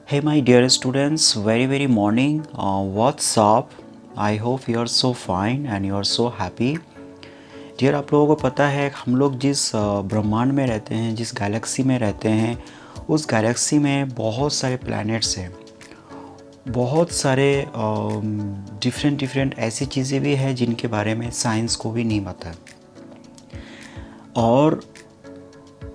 Hey my dear students, very morning. What's up? I hope you are so fine and you are so happy. Dear आप लोगों को पता है हम लोग जिस ब्रह्मांड में रहते हैं, जिस गैलेक्सी में रहते हैं, उस गैलेक्सी में बहुत सारे प्लैनेट्स हैं, बहुत सारे डिफरेंट ऐसी चीज़ें भी हैं जिनके बारे में साइंस को भी नहीं पता। और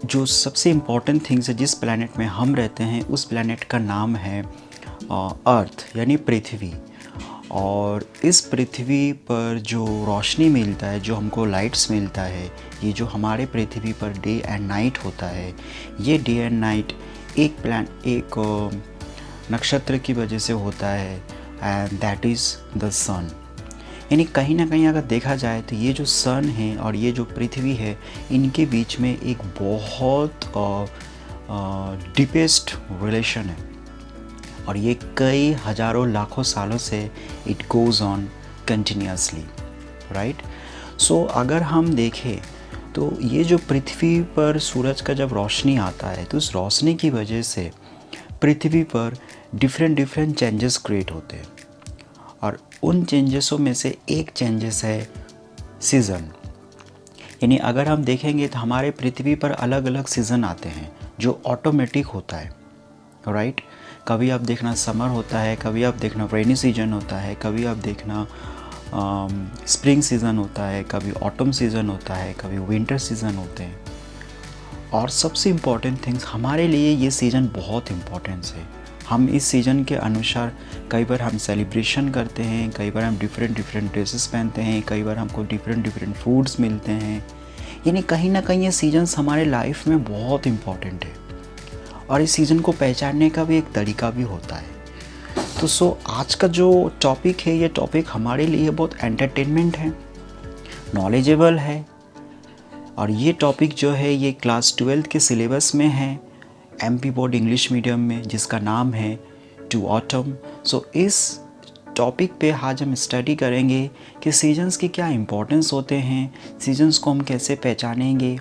जो सबसे इम्पॉर्टेंट थिंग्स है, जिस प्लैनेट में हम रहते हैं उस प्लैनेट का नाम है अर्थ यानी पृथ्वी। और इस पृथ्वी पर जो रोशनी मिलता है, जो हमको लाइट्स मिलता है, ये जो हमारे पृथ्वी पर डे एंड नाइट होता है, ये डे एंड नाइट एक नक्षत्र की वजह से होता है, एंड दैट इज़ द सन। यानी कहीं ना कहीं अगर देखा जाए तो ये जो सन है और ये जो पृथ्वी है, इनके बीच में एक बहुत डीपेस्ट रिलेशन है, और ये कई हजारों लाखों सालों से it goes on continuously, right. So अगर हम देखें तो ये जो पृथ्वी पर सूरज का जब रोशनी आता है तो उस रोशनी की वजह से पृथ्वी पर डिफरेंट चेंजेस क्रिएट होते हैं, और उन चेंजेसों में से एक चेंजेस है सीज़न। यानी अगर हम देखेंगे तो हमारे पृथ्वी पर अलग अलग सीज़न आते हैं जो ऑटोमेटिक होता है, राइट। कभी आप देखना समर होता है, कभी आप देखना रेनी सीजन होता है, कभी आप देखना स्प्रिंग सीज़न होता है, कभी ऑटम सीज़न होता है, कभी विंटर सीज़न होते हैं। और सबसे इम्पॉर्टेंट थिंग्स, हमारे लिए ये सीज़न बहुत इम्पॉर्टेंस है। हम इस सीज़न के अनुसार कई बार हम सेलिब्रेशन करते हैं, कई बार हम डिफरेंट ड्रेसेस पहनते हैं, कई बार हमको डिफरेंट फूड्स मिलते हैं। यानी कहीं ना कहीं ये सीजन्स हमारे लाइफ में बहुत इम्पॉर्टेंट है, और इस सीज़न को पहचानने का भी एक तरीका भी होता है। तो आज का जो टॉपिक है, ये टॉपिक हमारे लिए बहुत एंटरटेनमेंट है, नॉलेजेबल है, और ये टॉपिक जो है ये क्लास 12 के सिलेबस में है, MP बोर्ड इंग्लिश मीडियम में, जिसका नाम है टू ऑटम। सो इस टॉपिक पे आज हम स्टडी करेंगे कि सीजन्स के क्या इम्पोर्टेंस होते हैं, सीजन्स को हम कैसे पहचानेंगे,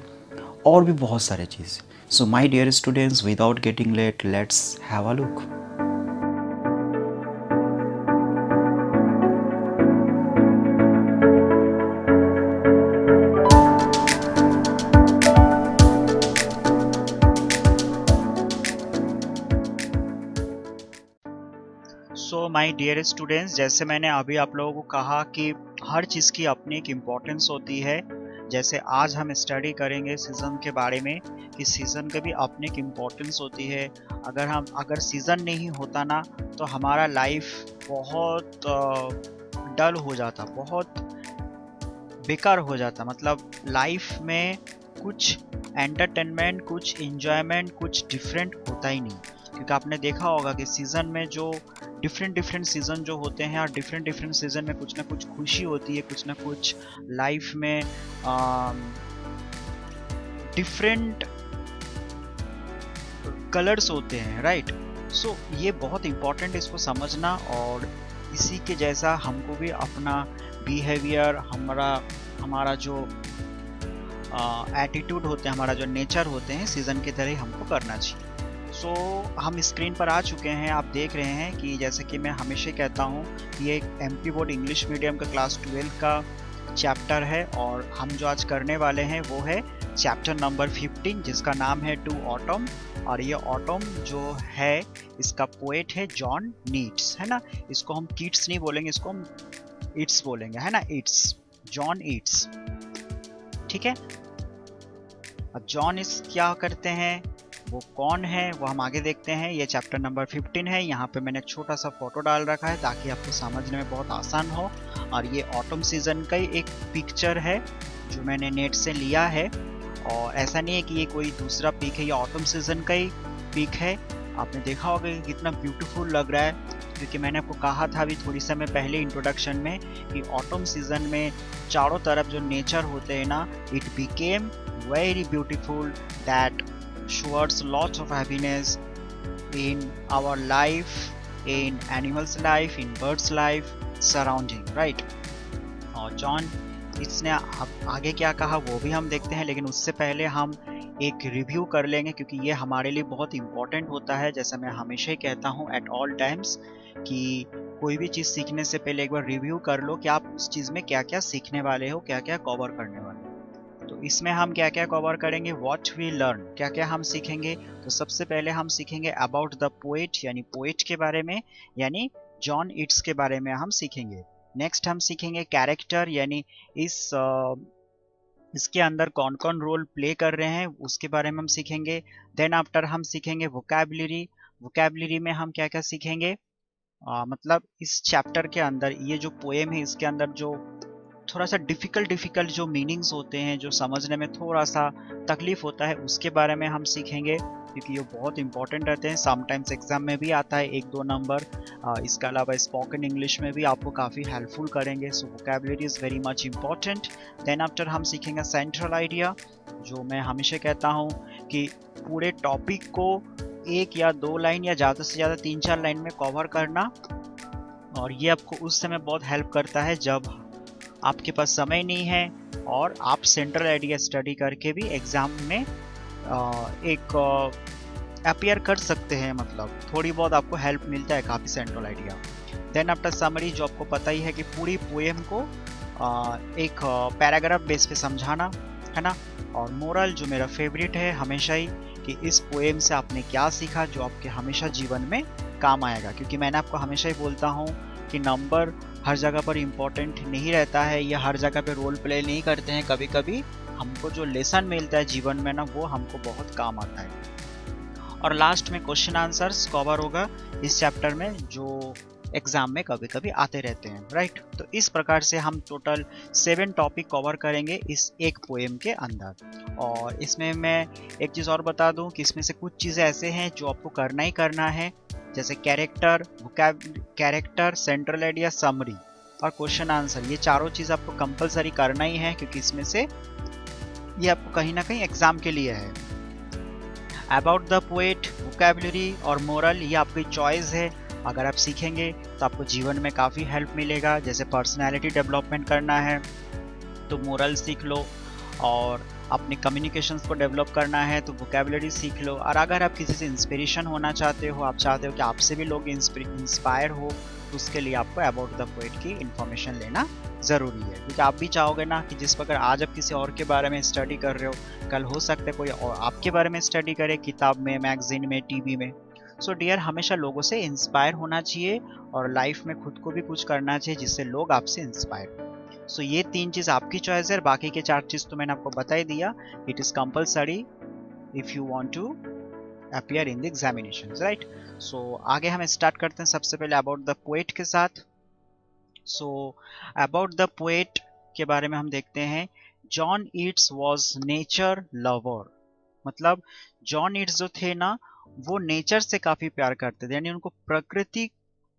और भी बहुत सारे चीज़। So my dear students, without getting late, let's have a look. So my dear students, जैसे मैंने अभी आप लोगों को कहा कि हर चीज़ की अपनी एक इम्पोर्टेंस होती है। जैसे आज हम स्टडी करेंगे सीज़न के बारे में कि सीज़न की भी अपनी एक इम्पोर्टेंस होती है। अगर सीज़न नहीं होता ना तो हमारा लाइफ बहुत डल हो जाता, बहुत बेकार हो जाता। मतलब लाइफ में कुछ एंटरटेनमेंट, कुछ एंजॉयमेंट, कुछ डिफरेंट होता ही नहीं। क्योंकि आपने देखा होगा कि सीज़न में जो डिफरेंट सीज़न जो होते हैं, और डिफरेंट सीज़न में कुछ ना कुछ खुशी होती है, कुछ ना कुछ लाइफ में डिफरेंट कलर्स होते हैं, राइट। सो ये बहुत इम्पोर्टेंट इसको समझना, और इसी के जैसा हमको भी अपना बिहेवियर, हमारा जो एटीट्यूड होते हैं, हमारा जो नेचर होते हैं, सीज़न की तरह हमको करना चाहिए। सो हम स्क्रीन पर आ चुके हैं, आप देख रहे हैं कि जैसे कि मैं हमेशा कहता हूँ कि ये MP बोर्ड इंग्लिश मीडियम का क्लास 12 का चैप्टर है, और हम जो आज करने वाले हैं वो है चैप्टर नंबर 15, जिसका नाम है टू ऑटम। और ये ऑटम जो है, इसका पोएट है जॉन ईट्स, है ना। इसको हम कीट्स नहीं बोलेंगे, इसको हम ईट्स बोलेंगे, है ना, ईट्स, जॉन ईट्स, ठीक है। अब जॉन ईट्स क्या करते हैं, वो कौन है, वो हम आगे देखते हैं। ये चैप्टर नंबर 15 है। यहाँ पे मैंने एक छोटा सा फोटो डाल रखा है ताकि आपको समझने में बहुत आसान हो। और ये ऑटम सीजन का ही एक पिक्चर है जो मैंने नेट से लिया है, और ऐसा नहीं है कि ये कोई दूसरा पिक है, ये ऑटम सीजन का ही पिक है। आपने देखा होगा कि कितना ब्यूटीफुल लग रहा है, क्योंकि मैंने आपको कहा था अभी थोड़ी समय पहले इंट्रोडक्शन में कि ऑटम सीजन में चारों तरफ जो नेचर होते हैं ना, it became very beautiful, that shows lots of happiness in our life, in animals life, in birds life, surrounding, right। और जॉन इसने आगे क्या कहा वो भी हम देखते हैं, लेकिन उससे पहले हम एक रिव्यू कर लेंगे, क्योंकि ये हमारे लिए बहुत इंपॉर्टेंट होता है। जैसा मैं हमेशा ही कहता हूँ एट ऑल टाइम्स कि कोई भी चीज़ सीखने से पहले एक बार रिव्यू कर लो कि आप उस चीज़ में क्या क्या सीखने वाले हो, क्या क्या कवर करने वाले हो। तो इसमें हम क्या क्या कवर करेंगे, व्हाट वी लर्न, क्या क्या हम सीखेंगे। तो सबसे पहले हम सीखेंगे अबाउट द पोएट, यानी पोएट के बारे में, यानी जॉन ईट्स के बारे में हम सीखेंगे। नेक्स्ट हम सीखेंगे कैरेक्टर, यानी इसके अंदर कौन कौन रोल प्ले कर रहे हैं उसके बारे में हम सीखेंगे। देन आफ्टर हम सीखेंगे वोकैबुलरी। वोकैबुलरी में हम क्या क्या सीखेंगे, मतलब इस चैप्टर के अंदर ये जो पोएम है इसके अंदर जो थोड़ा सा डिफिकल्ट जो मीनिंग्स होते हैं, जो समझने में थोड़ा सा तकलीफ होता है, उसके बारे में हम सीखेंगे, क्योंकि ये बहुत इंपॉर्टेंट रहते हैं। समटाइम्स एग्जाम में भी आता है 1-2 नंबर। इसके अलावा स्पोकन इंग्लिश में भी आपको काफ़ी हेल्पफुल करेंगे। So vocabulary is very much important. Then after हम सीखेंगे सेंट्रल आइडिया, जो मैं हमेशा कहता हूँ कि पूरे टॉपिक को 1 या 2 लाइन या ज़्यादा से ज़्यादा 3-4 लाइन में कवर करना, और ये आपको उस समय बहुत हेल्प करता है जब आपके पास समय नहीं है और आप सेंट्रल आइडिया स्टडी करके भी एग्ज़ाम में एक अपीयर कर सकते हैं, मतलब थोड़ी बहुत आपको हेल्प मिलता है काफ़ी central idea. Then after summary, जो आपको पता ही है कि पूरी पोएम को एक पैराग्राफ बेस पे समझाना है ना। और मोरल, जो मेरा फेवरेट है हमेशा ही, कि इस पोएम से आपने क्या सीखा जो आपके हमेशा जीवन में काम आएगा। क्योंकि मैंने आपको हमेशा ही बोलता हूँ कि नंबर हर जगह पर इम्पोर्टेंट नहीं रहता है, या हर जगह पे रोल प्ले नहीं करते हैं। कभी कभी हमको जो लेसन मिलता है जीवन में ना, वो हमको बहुत काम आता है। और लास्ट में क्वेश्चन आंसर्स कवर होगा इस चैप्टर में, जो एग्जाम में कभी कभी आते रहते हैं, राइट। तो इस प्रकार से हम टोटल 7 टॉपिक कवर करेंगे इस एक पोएम के अंदर। और इसमें मैं एक चीज़ और बता दूं कि इसमें से कुछ चीज़ें ऐसे हैं जो आपको करना ही करना है, जैसे कैरेक्टर, सेंट्रल आइडिया, समरी और क्वेश्चन आंसर। ये चारों चीज़ आपको कंपलसरी करना ही है, क्योंकि इसमें से ये आपको कहीं ना कहीं एग्जाम के लिए है। अबाउट द पोएट, वोकैबुलरी और मोरल, ये आपकी चॉइस है। अगर आप सीखेंगे तो आपको जीवन में काफ़ी हेल्प मिलेगा। जैसे पर्सनैलिटी डेवलपमेंट करना है तो मोरल सीख लो, और अपने कम्युनिकेशंस को डेवलप करना है तो वोकैबुलरी सीख लो। और अगर आप किसी से इंस्पिरेशन होना चाहते हो, आप चाहते हो कि आपसे भी लोग इंस्पायर हो, तो उसके लिए आपको अबाउट द पोएट की इन्फॉर्मेशन लेना ज़रूरी है। क्योंकि आप भी चाहोगे ना कि जिस प्रकार आज आप किसी और के बारे में स्टडी कर रहे हो, कल हो सकता है कोई और आपके बारे में स्टडी करे, किताब में, मैगजीन में, टीवी में। सो डियर, हमेशा लोगों से इंस्पायर होना चाहिए और लाइफ में खुद को भी कुछ करना चाहिए जिससे लोग आपसे इंस्पायर हो। सो ये 3 चीज़ आपकी चॉइस है। बाकी के 4 चीज़ तो मैंने आपको बता ही दिया। It is compulsory if you want to appear in the examination, right. So आगे हम स्टार्ट करते हैं सबसे पहले अबाउट द पोएट के साथ। सो अबाउट द पोएट के बारे में हम देखते हैं। John Yeats was nature lover, मतलब जॉन ईट्स जो थे ना, वो नेचर से काफ़ी प्यार करते थे, यानी उनको प्रकृति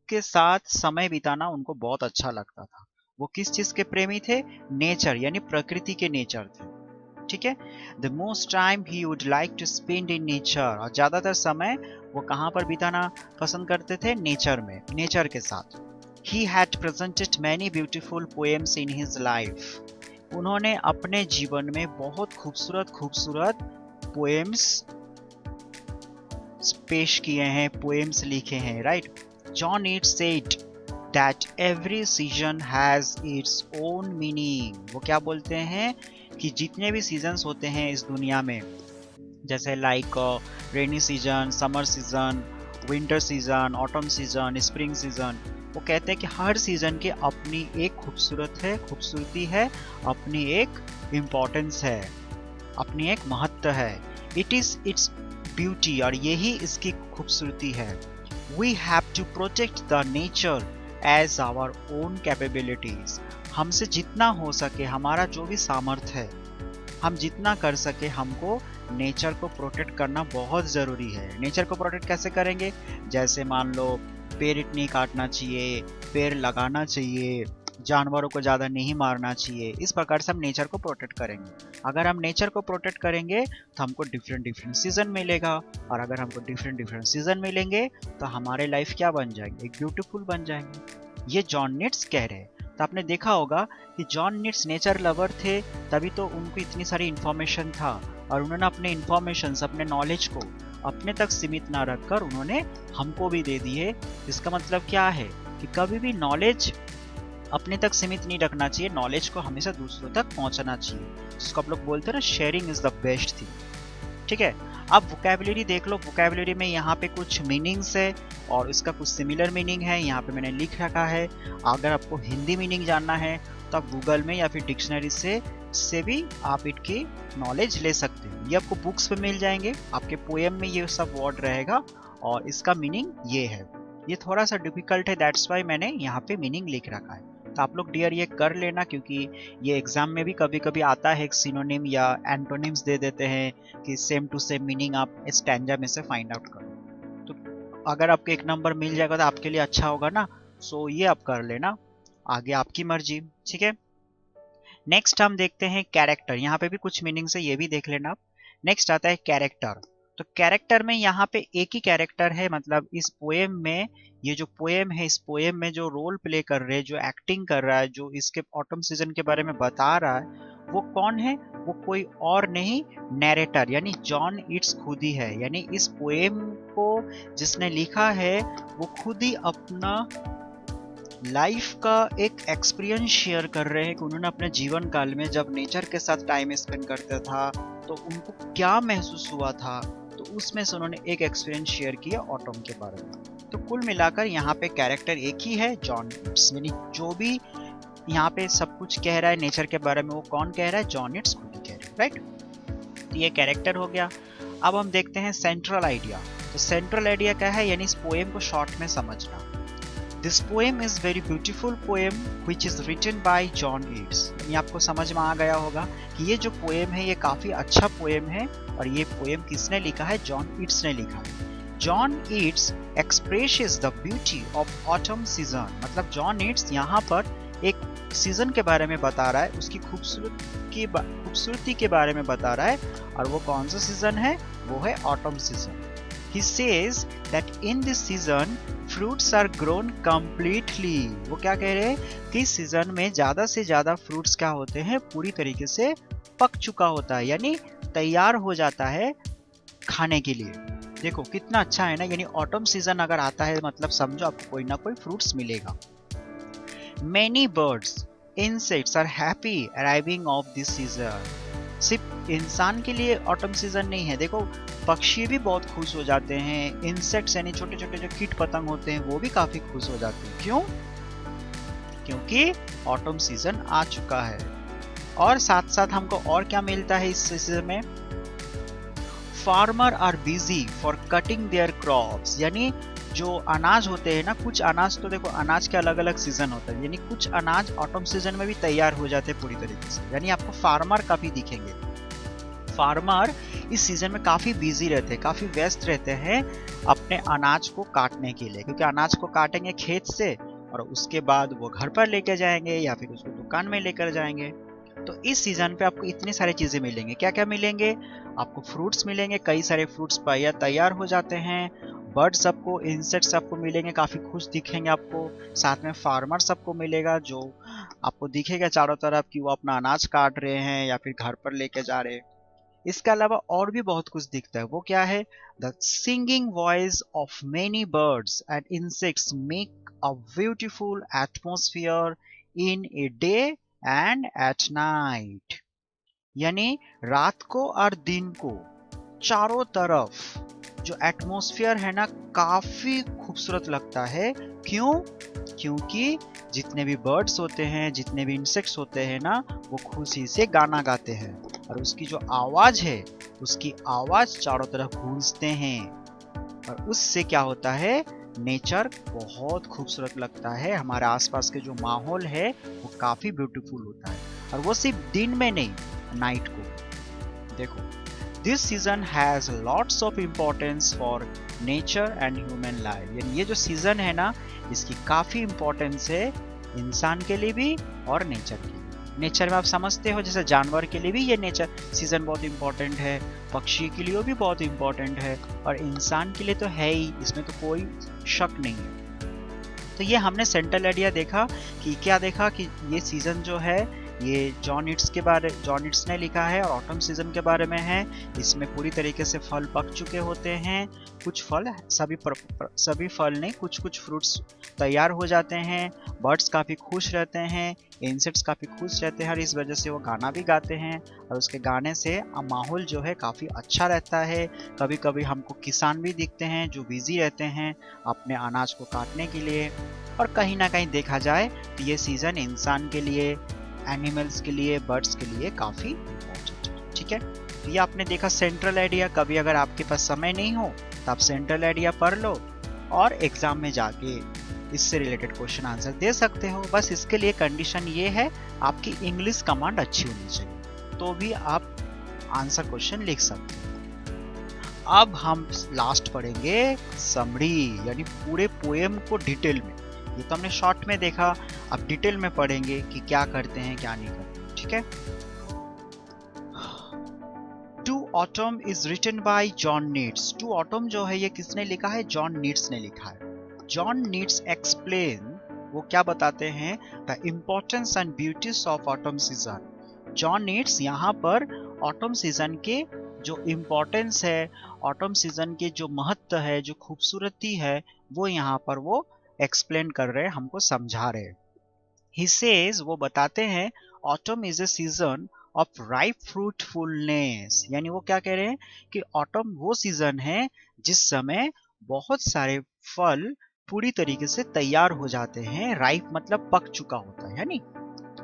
के साथ समय बिताना उनको बहुत अच्छा लगता था। वो किस चीज के प्रेमी थे, नेचर, यानी प्रकृति के नेचर थे, ठीक है। The most time he would like to spend in nature, और ज्यादातर समय वो कहाँ पर बिताना पसंद करते थे, नेचर में, नेचर के साथ। He had presented many beautiful poems in his life, उन्होंने अपने जीवन में बहुत खूबसूरत खूबसूरत पोएम्स पेश किए हैं, पोएम्स लिखे हैं, right. John Yeats said that every season has its own meaning, वो क्या बोलते हैं कि जितने भी सीजन्स होते हैं इस दुनिया में, जैसे like rainy season, summer season, winter season, autumn season, spring season, वो कहते हैं कि हर सीजन की अपनी एक खूबसूरती है, अपनी एक इम्पोर्टेंस है, अपनी एक महत्व है। इट इज इट्स ब्यूटी, और यही इसकी खूबसूरती है। We have to protect the nature as our own capabilities, हमसे जितना हो सके, हमारा जो भी सामर्थ्य है, हम जितना कर सके, हमको नेचर को प्रोटेक्ट करना बहुत ज़रूरी है। नेचर को प्रोटेक्ट कैसे करेंगे, जैसे मान लो पेड़ नहीं काटना चाहिए, पेड़ लगाना चाहिए, जानवरों को ज़्यादा नहीं मारना चाहिए। इस प्रकार से हम नेचर को प्रोटेक्ट करेंगे। अगर हम नेचर को प्रोटेक्ट करेंगे तो हमको डिफरेंट सीजन मिलेगा, और अगर हमको डिफरेंट सीजन मिलेंगे तो हमारे लाइफ क्या बन जाएंगे, एक ब्यूटीफुल बन जाएंगे। ये जॉन नीट्स कह रहे हैं। तो आपने देखा होगा कि जॉन नीट्स नेचर लवर थे, तभी तो उनको इतनी सारी इन्फॉर्मेशन था। और उन्होंने अपने इंफॉर्मेशन, अपने नॉलेज को अपने तक सीमित ना रखकर उन्होंने हमको भी दे दी है। इसका मतलब क्या है कि कभी भी नॉलेज अपने तक सीमित नहीं रखना चाहिए, नॉलेज को हमेशा दूसरों तक पहुंचाना चाहिए, जिसको आप लोग बोलते हैं ना, sharing is the best thing. ठीक है, अब वोकैबुलरी देख लो। वोकैबुलरी में यहाँ पे कुछ मीनिंग्स है और इसका कुछ सिमिलर मीनिंग है, यहाँ पे मैंने लिख रखा है। अगर आपको हिंदी मीनिंग जानना है तो आप गूगल में या फिर डिक्शनरी से भी आप इनकी नॉलेज ले सकते हो। ये आपको बुक्स पे मिल जाएंगे, आपके पोएम में ये सब वर्ड रहेगा और इसका मीनिंग ये है। ये थोड़ा सा डिफिकल्ट है, दैट्स वाई मैंने यहाँ पे मीनिंग लिख रखा है। तो आप लोग डियर ये कर लेना, क्योंकि ये एग्जाम में भी कभी कभी आता है, एक सिनोनिम या एंटोनिम्स दे देते हैं कि सेम टू सेम मीनिंग आप स्टैंजा में से फाइंड आउट करो। तो अगर आपको एक नंबर मिल जाएगा तो आपके लिए अच्छा होगा ना। सो ये आप कर लेना, आगे आपकी मर्जी। ठीक है, नेक्स्ट हम देखते हैं कैरेक्टर। यहाँ पे भी कुछ मीनिंग है, ये भी देख लेना आप। नेक्स्ट आता है कैरेक्टर। तो कैरेक्टर में यहाँ पे एक ही कैरेक्टर है, मतलब इस पोएम में, ये जो पोएम है, इस पोएम में जो रोल प्ले कर रहे हैं, जो एक्टिंग कर रहा है, जो इसके ऑटम सीजन के बारे में बता रहा है, वो कौन है? वो कोई और नहीं, नैरेटर यानी जॉन ईट्स खुद ही है। यानी इस पोएम को जिसने लिखा है वो खुद ही अपना लाइफ का एक एक्सपीरियंस शेयर कर रहे हैं कि उन्होंने अपने जीवन काल में जब नेचर के साथ टाइम स्पेंड करता था तो उनको क्या महसूस हुआ था, तो उसमें से उन्होंने एक एक्सपीरियंस शेयर किया ऑटम के बारे में। तो कुल मिलाकर यहाँ पे कैरेक्टर एक ही है, जॉन ईट्स। यानी जो भी यहाँ पे सब कुछ कह रहा है नेचर के बारे में, वो कौन कह रहा है? जॉन ईट्स खुद ही कह रहा है, राइट। तो ये कैरेक्टर हो गया। अब हम देखते हैं सेंट्रल आइडिया। तो सेंट्रल आइडिया क्या है? यानी इस पोएम को शॉर्ट में समझना। This poem is very beautiful poem which is written by John Eads। ये आपको समझ में आ गया होगा कि ये जो पोएम है ये काफी अच्छा पोएम है, और ये पोएम किसने लिखा है? जॉन ईट्स ने लिखा है। John Yeats expresses the beauty of autumn season. मतलब जॉन ईट्स यहाँ पर एक सीजन के बारे में बता रहा है, उसकी खूबसूरती के बारे में बता रहा है, और वो कौन सा सीजन है? वो है autumn season. He says that in this season fruits are grown completely। वो क्या कह रहे हैं कि इस सीजन में ज्यादा से ज्यादा फ्रूट्स क्या होते हैं? पूरी तरीके से पक चुका होता है, यानी तैयार हो जाता है खाने के लिए। देखो कितना अच्छा है ना। यानी ऑटम सीजन अगर आता है मतलब समझो आपको कोई ना कोई फ्रूट्स मिलेगा। Many birds, insects are happy arriving of this season। सिर्फ इंसान के लिए ऑटम सीजन नहीं है, देखो पक्षी भी बहुत खुश हो जाते हैं, इंसेक्ट्स यानी छोटे छोटे जो कीट पतंग होते हैं वो भी काफी खुश हो जाते हैं। क्यों? क्योंकि ऑटम सीजन आ चुका है। और साथ साथ हमको और क्या मिलता है इस सीजन में? Farmer are busy for cutting their crops. यानी जो अनाज होते हैं ना, कुछ अनाज तो देखो अनाज के अलग अलग सीजन होता है, यानी कुछ अनाज ऑटम सीजन में भी तैयार हो जाते हैं पूरी तरीके से। यानी आपको फार्मर काफी दिखेंगे। फार्मर इस सीजन में काफी बिजी रहते हैं, काफी व्यस्त रहते हैं अपने अनाज को काटने के लिए, क्योंकि अनाज को काटेंगे खेत से और उसके बाद वो घर पर लेकर जाएंगे या फिर उसको दुकान में लेकर जाएंगे। तो इस सीजन पे आपको इतनी सारी चीजें मिलेंगे। क्या क्या मिलेंगे? आपको फ्रूट्स मिलेंगे, कई सारे फ्रूट्स तैयार हो जाते हैं। बर्ड्स आपको, इंसेक्ट्स आपको मिलेंगे, काफी खुश दिखेंगे आपको। साथ में फार्मर सबको मिलेगा, जो आपको दिखेगा चारों तरफ कि वो अपना अनाज काट रहे हैं या फिर घर पर लेके जा रहे हैं। इसके अलावा और भी बहुत कुछ दिखता है। वो क्या है? The singing voice of many birds and insects make a beautiful atmosphere in a day and at night. यानी रात को और दिन को चारों तरफ जो एटमॉस्फेयर है ना, काफी खूबसूरत लगता है। क्यों? क्योंकि जितने भी बर्ड्स होते हैं, जितने भी इंसेक्ट्स होते हैं ना, वो खुशी से गाना गाते हैं, और उसकी जो आवाज है, उसकी आवाज चारों तरफ गूंजते हैं, और उससे क्या होता है? नेचर बहुत खूबसूरत लगता है। हमारे आसपास के जो माहौल है वो काफी ब्यूटीफुल होता है, और वो सिर्फ दिन में नहीं, नाइट को। देखो, this season has lots of importance for nature and human life. यानी ये जो सीजन है ना, इसकी काफी इम्पोर्टेंस है इंसान के लिए भी और नेचर के लिए। नेचर में आप समझते हो, जैसे जानवर के लिए भी ये नेचर सीजन बहुत इम्पोर्टेंट है, पक्षी के लिए भी बहुत इम्पोर्टेंट है, और इंसान के लिए तो है ही, इसमें तो कोई शक नहीं है। तो ये हमने सेंट्रल आइडिया देखा कि क्या देखा कि ये सीजन जो है ये जॉन ईट्स ने लिखा है और ऑटम सीजन के बारे में है। इसमें पूरी तरीके से फल पक चुके होते हैं, कुछ फल सभी फल नहीं, कुछ फ्रूट्स तैयार हो जाते हैं। बर्ड्स काफ़ी खुश रहते हैं, इंसेक्ट्स काफ़ी खुश रहते हैं और इस वजह से वो गाना भी गाते हैं और उसके गाने से माहौल जो है काफ़ी अच्छा रहता है। कभी कभी हमको किसान भी दिखते हैं जो बिजी रहते हैं अपने अनाज को काटने के लिए। और कहीं ना कहीं देखा जाए तो ये सीज़न इंसान के लिए, एनिमल्स के लिए, बर्ड्स के लिए काफ़ी इम्पोर्टेंट है। ठीक है, तो ये आपने देखा सेंट्रल आइडिया। कभी अगर आपके पास समय नहीं हो तो आप सेंट्रल आइडिया पढ़ लो और एग्जाम में जाके इससे रिलेटेड क्वेश्चन आंसर दे सकते हो। बस इसके लिए कंडीशन ये है आपकी इंग्लिश कमांड अच्छी होनी चाहिए, तो भी आप आंसर क्वेश्चन लिख सकते हो। अब हम लास्ट पढ़ेंगे समरी, यानी पूरे पोएम को डिटेल में। ये तो हमने शॉर्ट में देखा, अब डिटेल में पढ़ेंगे कि क्या करते हैं क्या नहीं करते। ठीक है, to autumn is written by John Keats. To autumn जो है ये किसने लिखा है? जॉन नीड्स ने लिखा है। जॉन नीड्स एक्सप्लेन, वो क्या बताते हैं? The importance and beauties of autumn season. John Keats यहाँ पर ऑटम सीजन के जो इम्पोर्टेंस है, ऑटम सीजन के जो महत्व है, जो खूबसूरती है, वो यहाँ पर वो एक्सप्लेन कर रहे हैं, हमको समझा रहे हैं। He says, वो बताते हैं, autumn is a season of ripe fruitfulness. यानी वो क्या कह रहे हैं कि ऑटम वो सीजन है जिस समय बहुत सारे फल पूरी तरीके से तैयार हो जाते हैं। राइप मतलब पक चुका होता है। यानी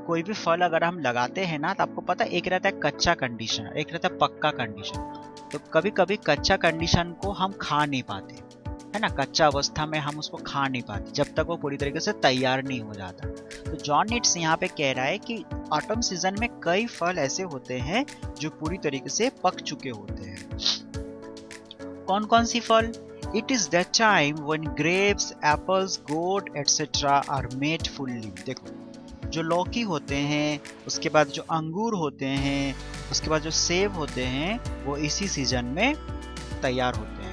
कोई भी फल अगर हम लगाते हैं ना, तो आपको पता है एक रहता है कच्चा कंडीशन, एक रहता है पक्का कंडीशन। तो कभी कभी कच्चा कंडीशन को हम खा नहीं पाते, है ना, कच्चा अवस्था में हम उसको खा नहीं पाते जब तक वो पूरी तरीके से तैयार नहीं हो जाता। तो जॉन नीड्स यहाँ पे कह रहा है कि ऑटम सीजन में कई फल ऐसे होते हैं जो पूरी तरीके से पक चुके होते हैं। कौन कौन सी फल? It is that time when grapes, apples, goat etcetera are made fully. देखो, जो लौकी होते हैं, उसके बाद जो अंगूर होते हैं, उसके बाद जो सेब होते हैं, वो इसी सीजन में तैयार होते हैं।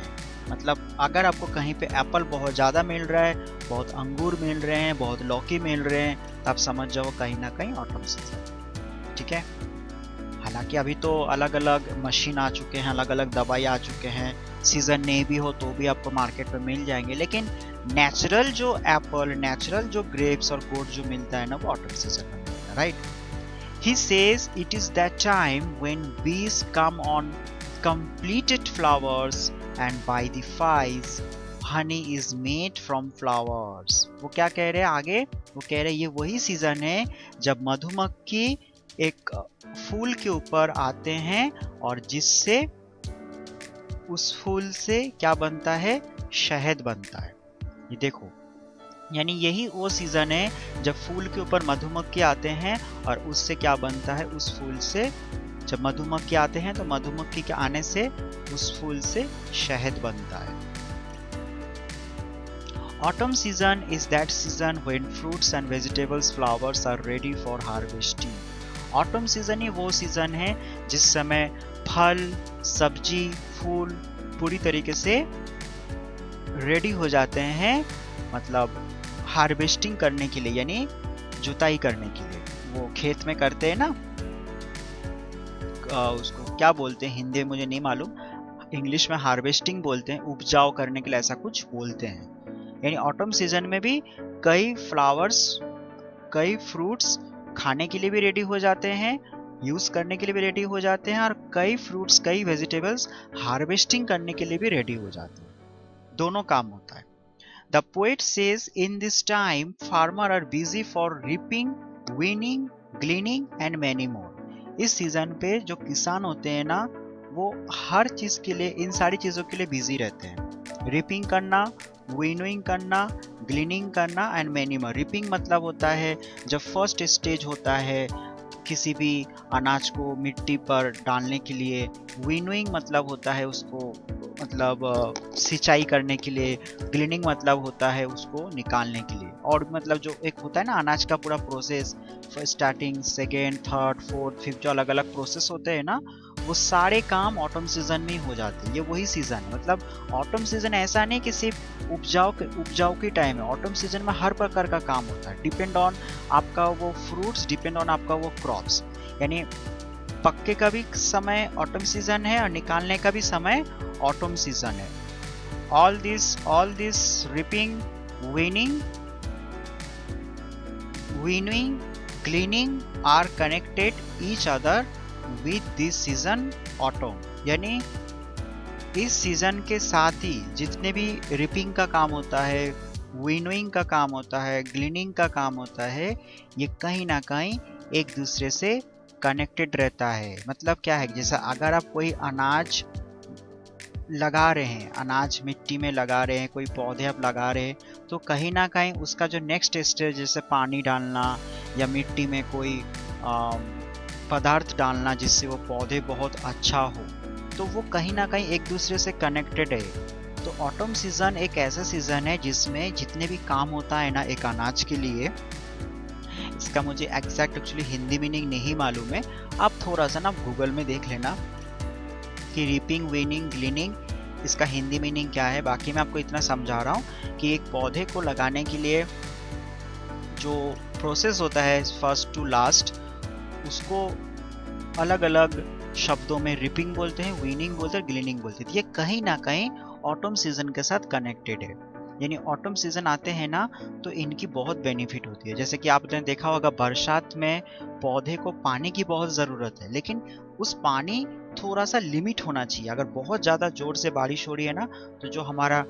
मतलब अगर आपको कहीं पे एप्पल बहुत ज़्यादा मिल रहा है, बहुत अंगूर मिल रहे हैं, बहुत लौकी मिल रहे हैं, तो आप समझ जाओ कहीं ना कहीं ऑटम सीजन। ठीक है, हालांकि अभी तो अलग अलग मशीन आ चुके हैं, अलग अलग दवाई आ चुके हैं, सीजन नहीं भी हो तो भी आपको मार्केट में मिल जाएंगे, लेकिन नेचुरल जो एप्पल, नेचुरल जो ग्रेप्स और गोट जो मिलता है ना, वो ऑटम सीजन में मिलता है, right. He says it is that time when bees come on completed flowers and by the fies honey is made from flowers। वो क्या कह रहे हैं आगे? वो कह रहे हैं ये वही सीजन है जब मधुमक्खी एक फूल के ऊपर आते हैं और जिससे उस फूल से क्या बनता है? शहद बनता है। ये देखो, यानी यही वो सीजन है जब फूल के ऊपर मधुमक्खी आते हैं और उससे क्या बनता है? उस फूल से जब मधुमक्खी आते हैं तो मधुमक्खी के आने से उस फूल से शहद बनता है। Autumn season is that season when fruits and vegetables, flowers are ready for harvesting। Autumn season ही वो सीजन है जिस समय फल, सब्जी, फूल पूरी तरीके से रेडी हो जाते हैं, मतलब हार्वेस्टिंग करने के लिए, यानी जुताई करने के लिए। वो खेत में करते हैं ना, उसको क्या बोलते हैं हिंदी में मुझे नहीं मालूम, इंग्लिश में हार्वेस्टिंग बोलते हैं, उपजाऊ करने के लिए ऐसा कुछ बोलते हैं। यानी ऑटम सीजन में भी कई फ्लावर्स, कई फ्रूट्स खाने के लिए भी रेडी हो जाते हैं, यूज करने के लिए भी रेडी हो जाते हैं, और कई फ्रूट्स, कई वेजिटेबल्स हार्वेस्टिंग करने के लिए भी रेडी हो जाते हैं। दोनों काम होता है। The poet says in this time farmer are busy for reaping, winning, gleaning and many more. इस सीजन पे जो किसान होते हैं ना, वो हर चीज के लिए, इन सारी चीजों के लिए बिजी रहते हैं। रिपिंग करना, विनोइंग करना, ग्लीनिंग करना एंड मैनी मोर। रिपिंग मतलब होता है जब फर्स्ट स्टेज होता है किसी भी अनाज को मिट्टी पर डालने के लिए। विनोइंग मतलब होता है उसको, मतलब सिंचाई करने के लिए। ग्लीनिंग मतलब होता है उसको निकालने के लिए। और मतलब जो एक होता है ना अनाज का पूरा process, starting, second, third, fourth, fifth, जो अलग अलग प्रोसेस होते हैं ना, वो सारे काम ऑटम सीजन में ही हो जाते हैं। ये वही सीजन है, मतलब ऑटम सीजन ऐसा नहीं कि सिर्फ उपजाऊ की टाइम है। ऑटम सीजन में हर प्रकार का काम होता है, डिपेंड ऑन आपका वो फ्रूट्स, डिपेंड ऑन आपका वो क्रॉप्स। यानी पक्के का भी समय ऑटम सीजन है और निकालने का भी समय ऑटम सीजन है। All this ripping, winnowing, cleaning are connected each other with this season autumn। यानी इस सीजन के साथ ही जितने भी रिपिंग का काम होता है, विनोइंग का काम होता है, ग्लीनिंग का काम होता है, ये कहीं ना कहीं एक दूसरे से कनेक्टेड रहता है। मतलब क्या है, जैसा अगर आप कोई अनाज लगा रहे हैं, अनाज मिट्टी में लगा रहे हैं, कोई पौधे आप लगा रहे हैं, तो कहीं ना कहीं उसका जो नेक्स्ट स्टेज, जैसे पानी डालना या मिट्टी में कोई पदार्थ डालना जिससे वो पौधे बहुत अच्छा हो, तो वो कहीं ना कहीं एक दूसरे से कनेक्टेड है। तो ऑटम सीजन एक ऐसा सीजन है जिसमें जितने भी काम होता है ना एक अनाज के लिए, इसका मुझे एग्जैक्ट एक्चुअली हिंदी मीनिंग नहीं मालूम है, आप थोड़ा सा ना गूगल में देख लेना कि रिपिंग, विनिंग, ग्लीनिंग इसका हिंदी मीनिंग क्या है। बाकी मैं आपको इतना समझा रहा हूँ कि एक पौधे को लगाने के लिए जो प्रोसेस होता है फर्स्ट टू लास्ट, उसको अलग अलग शब्दों में रिपिंग बोलते हैं, विनिंग बोलते हैं, ग्लीनिंग बोलते हैं। ये कहीं ना कहीं ऑटम सीजन के साथ कनेक्टेड है। यानी ऑटम सीजन आते हैं ना तो इनकी बहुत बेनिफिट होती है। जैसे कि आपने देखा होगा बरसात में पौधे को पानी की बहुत ज़रूरत है, लेकिन उस पानी थोड़ा सा लिमिट होना चाहिए। अगर बहुत ज़्यादा जोर से बारिश हो रही है ना, तो जो हमारा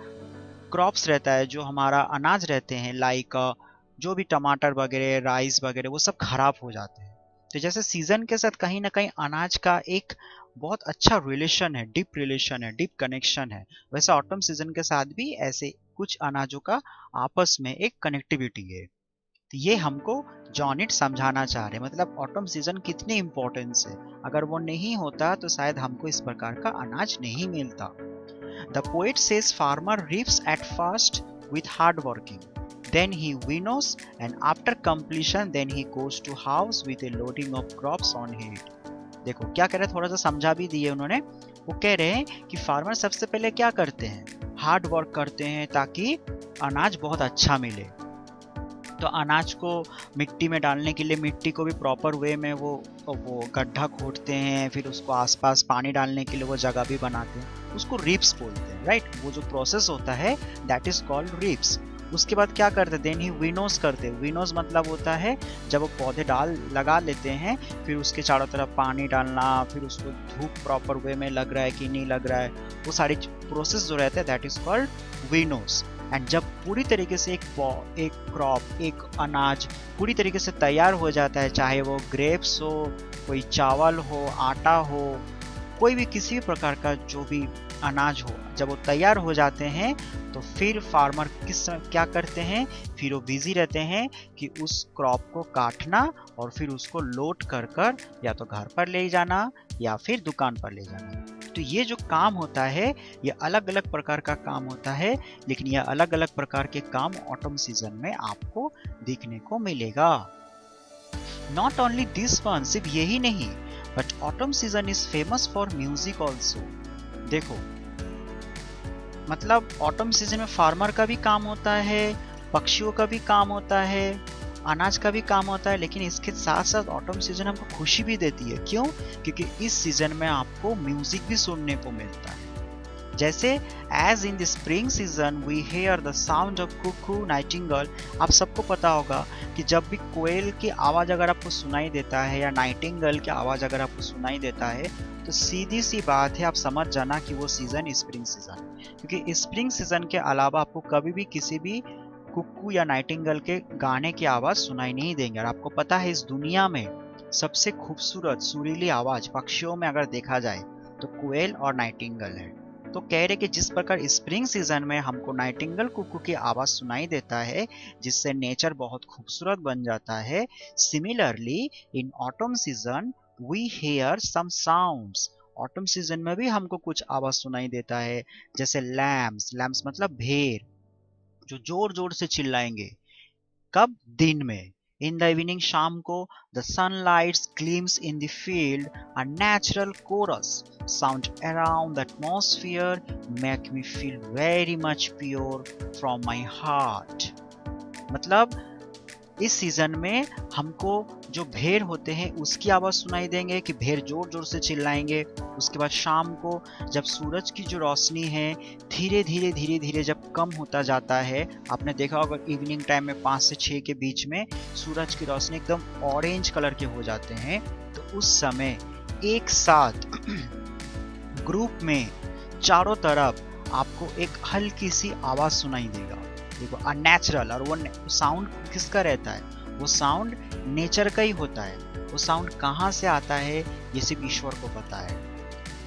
क्रॉप्स रहता है, जो हमारा अनाज रहते हैं, लाइक जो भी टमाटर वगैरह, राइस वगैरह, वो सब खराब हो जाते हैं। तो जैसे सीजन के साथ कहीं ना कहीं अनाज का एक बहुत अच्छा रिलेशन है, डीप कनेक्शन है, वैसे ऑटम सीजन के साथ भी ऐसे कुछ अनाजों का आपस में एक कनेक्टिविटी है। तो ये हमको जॉनिट समझाना चाह रहे हैं, मतलब ऑटम सीजन कितनी इंपॉर्टेंस है। अगर वो नहीं होता तो शायद हमको इस प्रकार का अनाज नहीं मिलता। The poet says farmer reefs at first with hard working, then he winnows, and after completion then he goes to house with a loading of crops on head। देखो क्या कह रहे हैं, थोड़ा सा समझा भी दिए उन्होंने। वो कह रहे हैं कि फार्मर सबसे पहले क्या करते हैं, हार्ड वर्क करते हैं ताकि अनाज बहुत अच्छा मिले। तो अनाज को मिट्टी में डालने के लिए मिट्टी को भी प्रॉपर वे में वो गड्ढा खोदते हैं, फिर उसको आसपास पानी डालने के लिए वो जगह भी बनाते हैं, उसको रिप्स बोलते हैं, राइट। वो जो प्रोसेस होता है दैट इज कॉल्ड रिप्स। उसके बाद क्या करते, देन ही विनोज करते। विनोज मतलब होता है जब वो पौधे लगा लेते हैं, फिर उसके चारों तरफ पानी डालना, फिर उसको धूप प्रॉपर वे में लग रहा है कि नहीं लग रहा है, वो सारी प्रोसेस जो रहता है दैट इज कॉल्ड विनोज। एंड जब पूरी तरीके से एक क्रॉप, एक अनाज पूरी तरीके से तैयार हो जाता है, चाहे वो ग्रेप्स हो, कोई चावल हो, आटा हो, कोई भी किसी भी प्रकार का जो भी अनाज हो, जब वो तैयार हो जाते हैं तो फिर फार्मर क्या करते हैं, फिर वो बिजी रहते हैं कि उस क्रॉप को काटना और फिर उसको लोड कर या तो घर पर ले जाना या फिर दुकान पर ले जाना। तो ये जो काम होता है ये अलग अलग प्रकार का काम होता है, लेकिन यह अलग अलग प्रकार के काम ऑटम सीजन में आपको देखने को मिलेगा। नॉट ओनली दिस वन, सिर्फ यही नहीं, but autumn season is famous for music also. देखो मतलब ऑटम सीजन में फार्मर का भी काम होता है, पक्षियों का भी काम होता है, अनाज का भी काम होता है, लेकिन इसके साथ साथ ऑटम सीजन हमको खुशी भी देती है। क्यों? क्योंकि इस सीजन में आपको म्यूजिक भी सुनने को मिलता है। जैसे as in the spring season we hear the sound of cuckoo, nightingale. आप सबको पता होगा कि जब भी कोयल की आवाज़ अगर आपको सुनाई देता है या नाइटिंगेल की आवाज़ अगर आपको सुनाई देता है, तो सीधी सी बात है, आप समझ जाना कि वो सीज़न स्प्रिंग सीजन। क्योंकि स्प्रिंग सीजन के अलावा आपको कभी भी किसी भी कुक्कू या नाइटिंगेल के गाने की आवाज़ सुनाई नहीं देंगे। और आपको पता है इस दुनिया में सबसे खूबसूरत सुरीली आवाज़ पक्षियों में अगर देखा जाए तो कोयल और नाइटिंगेल है। तो कह रहे कि जिस प्रकार स्प्रिंग सीजन में हमको नाइटिंगेल कुक्कू की आवाज़ सुनाई देता है जिससे नेचर बहुत खूबसूरत बन जाता है, similarly in autumn season we hear some sounds. Autumn season में भी हमको कुछ आवाज़ सुनाई देता है, जैसे लैम्स मतलब भेड़ जो जोर जोर से चिल्लाएंगे। कब? दिन में। इन द इवनिंग, शाम को, the sunlights glimpse in the field, a natural chorus sound around the atmosphere make me feel very much pure from my heart. मतलब इस सीजन में हमको जो भेड़ होते हैं उसकी आवाज़ सुनाई देंगे कि भेड़ जोर जोर से चिल्लाएंगे। उसके बाद शाम को जब सूरज की जो रोशनी है धीरे धीरे जब कम होता जाता है, आपने देखा होगा इवनिंग टाइम में 5 से 6 के बीच में सूरज की रोशनी एकदम ऑरेंज कलर के हो जाते हैं, तो उस समय एक साथ ग्रुप में चारों तरफ आपको एक हल्की सी आवाज़ सुनाई देगा, देखो अननेचुरल। और वो साउंड किसका रहता है? वो साउंड नेचर का ही होता है। वो साउंड कहाँ से आता है ये सिर्फ ईश्वर को पता है।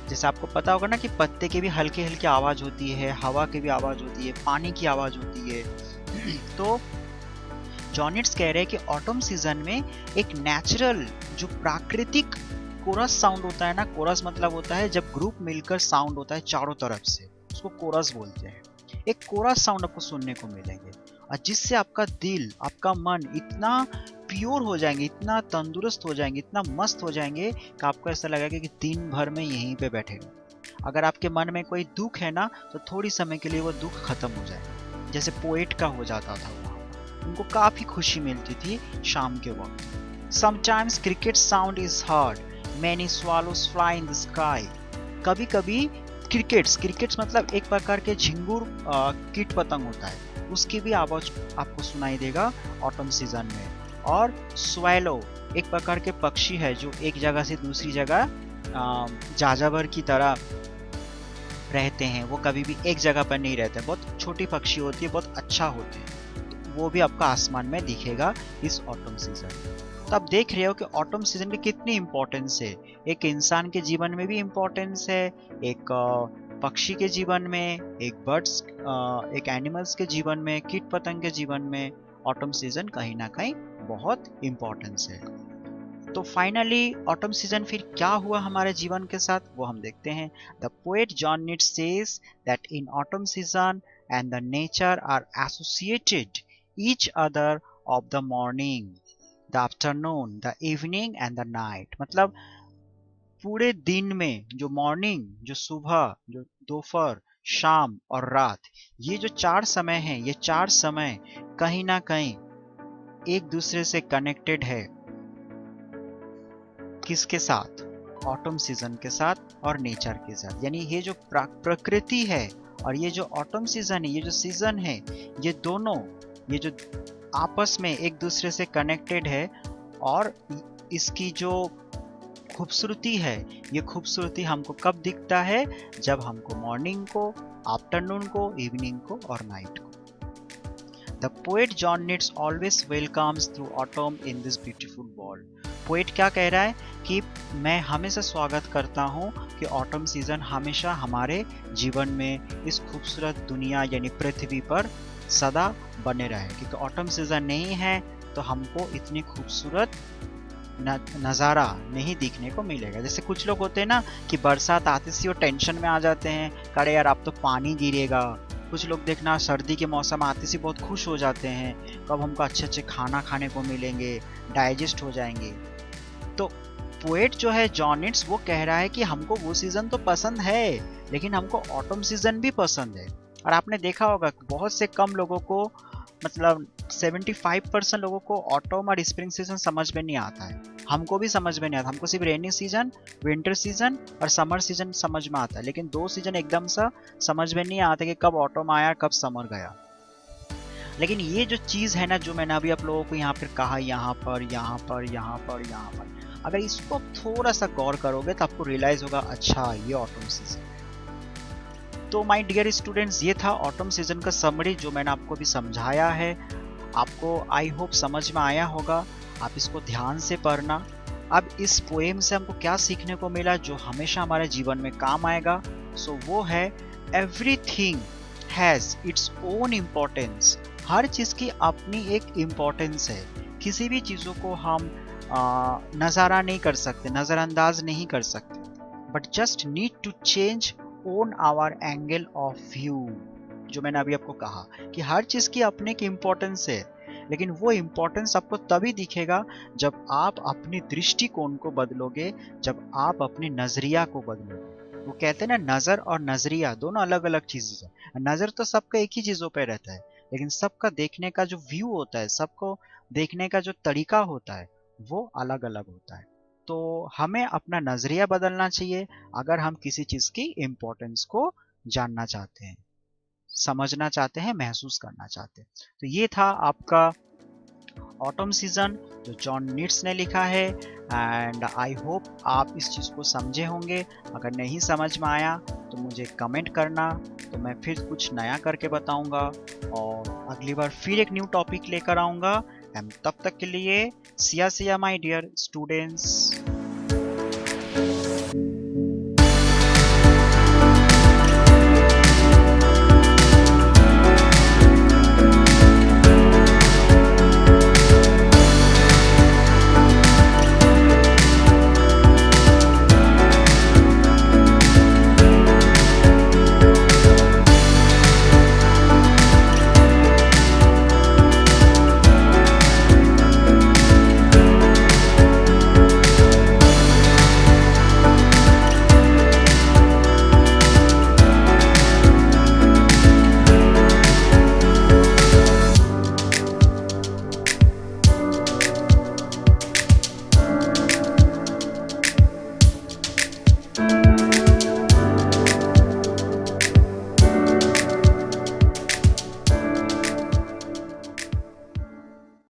जैसे आपको पता होगा ना कि पत्ते की भी हल्की हल्की आवाज़ होती है, हवा की भी आवाज़ होती है, पानी की आवाज़ होती है। तो जॉनिट्स कह रहे हैं कि ऑटम सीजन में एक नेचुरल जो प्राकृतिक कोरस साउंड होता है ना, कोरस मतलब होता है जब ग्रुप मिलकर साउंड होता है चारों तरफ से, उसको कोरस बोलते हैं। एक कोरस साउंड आपको सुनने को मिलेंगे और जिससे आपका दिल, आपका मन इतना प्योर हो जाएंगे, इतना तंदुरुस्त हो जाएंगे, इतना मस्त हो जाएंगे कि आपको ऐसा लगेगा कि दिन भर में यहीं पे बैठे हो। अगर आपके मन में कोई दुख है ना, तो थोड़ी समय के लिए वो दुख खत्म हो जाएगा, जैसे पोएट का हो जाता था वहाँ। उनको काफी खुशी मिलती थी शाम के वक्त। Sometimes cricket sound is heard, many swallows fly in the sky. कभी कभी क्रिकेट्स मतलब एक प्रकार के झिंगुर कीट पतंग होता है, उसकी भी आवाज आपको सुनाई देगा ऑटम सीजन में। और स्वैलो एक प्रकार के पक्षी है जो एक जगह से दूसरी जगह जाजावर की तरह रहते हैं, वो कभी भी एक जगह पर नहीं रहते, बहुत छोटी पक्षी होती है, बहुत अच्छा होते हैं, वो भी आपका आसमान में दिखेगा इस ऑटम सीजन। तो आप देख रहे हो कि ऑटम सीजन की कितनी इंपॉर्टेंस है। एक इंसान के जीवन में भी इंपॉर्टेंस है, एक पक्षी के जीवन में, एक बर्ड्स, एक एनिमल्स के जीवन में, कीट पतंग के जीवन में ऑटम सीजन कहीं ना कहीं बहुत इंपॉर्टेंस है। तो फाइनली ऑटम सीजन फिर क्या हुआ हमारे जीवन के साथ, वो हम देखते हैं। The poet John Keats says that in autumn season and the nature are associated each other of the morning, the afternoon, the evening and the night. मतलब पूरे दिन में जो मॉर्निंग, जो सुबह, जो दोपहर, शाम और रात, ये जो 4 समय हैं, ये 4 समय कहीं ना कहीं एक दूसरे से कनेक्टेड है। किसके साथ? ऑटम सीजन के साथ और नेचर के साथ। यानी ये जो प्रकृति है और ये जो ऑटम सीजन है, ये जो सीजन है, ये दोनों, ये जो आपस में एक दूसरे से कनेक्टेड है। और इसकी जो खूबसूरती है, ये खूबसूरती हमको कब दिखता है? जब हमको मॉर्निंग को, आफ्टरनून को, इवनिंग को और नाइट को। The poet John nits always welcomes through autumn in this beautiful world. Poet क्या कह रहा है कि मैं हमेशा स्वागत करता हूँ कि ऑटम सीजन हमेशा हमारे जीवन में इस खूबसूरत दुनिया यानी पृथ्वी पर सदा बने रहे, क्योंकि ऑटम सीजन नहीं है तो हमको इतनी खूबसूरत नज़ारा नहीं दिखने को मिलेगा। जैसे कुछ लोग होते हैं ना कि बरसात आते से वो टेंशन में आ जाते हैं, अरे यार अब तो पानी गिरेगा। कुछ लोग देखना सर्दी के मौसम आते से बहुत खुश हो जाते हैं, कब हमको अच्छे अच्छे खाना खाने को मिलेंगे, डाइजेस्ट हो जाएंगे। तो पोएट जो है जॉन नीट्स, वो कह रहा है कि हमको वो सीजन तो पसंद है, लेकिन हमको ऑटम सीजन भी पसंद है। और आपने देखा होगा बहुत से कम लोगों को, मतलब 75% लोगों को ऑटम और स्प्रिंग सीजन समझ में नहीं आता है। हमको भी समझ में नहीं आता, हमको सिर्फ रेनी सीजन, विंटर सीजन और समर सीजन समझ में आता है, लेकिन 2 सीजन एकदम सा समझ में नहीं आता कि कब ऑटम आया कब समर गया। लेकिन ये जो चीज़ है ना, जो मैंने अभी आप लोगों को यहाँ पर कहा, यहाँ पर, अगर इसको थोड़ा सा गौर करोगे तो आपको रियलाइज होगा, अच्छा ये ऑटम सीजन। तो माय डियर स्टूडेंट्स, ये था ऑटम सीजन का समरी जो मैंने आपको भी समझाया है। आपको आई होप समझ में आया होगा, आप इसको ध्यान से पढ़ना। अब इस पोएम से हमको क्या सीखने को मिला जो हमेशा हमारे जीवन में काम आएगा? सो वो है everything has its own importance. हर चीज़ की अपनी एक इम्पोर्टेंस है। किसी भी चीज़ों को हम नज़ारा नहीं कर सकते, नज़रअंदाज नहीं कर सकते, but just need to change on our angle of view. जो मैंने अभी आपको कहा कि हर चीज़ की अपने की इम्पोर्टेंस है, लेकिन वो इम्पोर्टेंस आपको तभी दिखेगा जब आप अपनी दृष्टिकोण को बदलोगे, जब आप अपने नजरिया को बदलोगे। वो कहते हैं ना, नजर और नजरिया दोनों अलग अलग चीजें हैं। नजर तो सबका एक ही चीजों पे रहता है, लेकिन सबका देखने का जो व्यू होता है, सबको देखने का जो तरीका होता है, वो अलग अलग होता है। तो हमें अपना नजरिया बदलना चाहिए अगर हम किसी चीज की इम्पोर्टेंस को जानना चाहते हैं, समझना चाहते हैं, महसूस करना चाहते हैं। तो ये था आपका ऑटम सीजन जो जॉन नीट्स ने लिखा है। एंड आई होप आप इस चीज़ को समझे होंगे। अगर नहीं समझ में आया तो मुझे कमेंट करना, तो मैं फिर कुछ नया करके बताऊंगा और अगली बार फिर एक न्यू टॉपिक लेकर आऊंगा। एंड तब तक के लिए see ya see ya my dear students.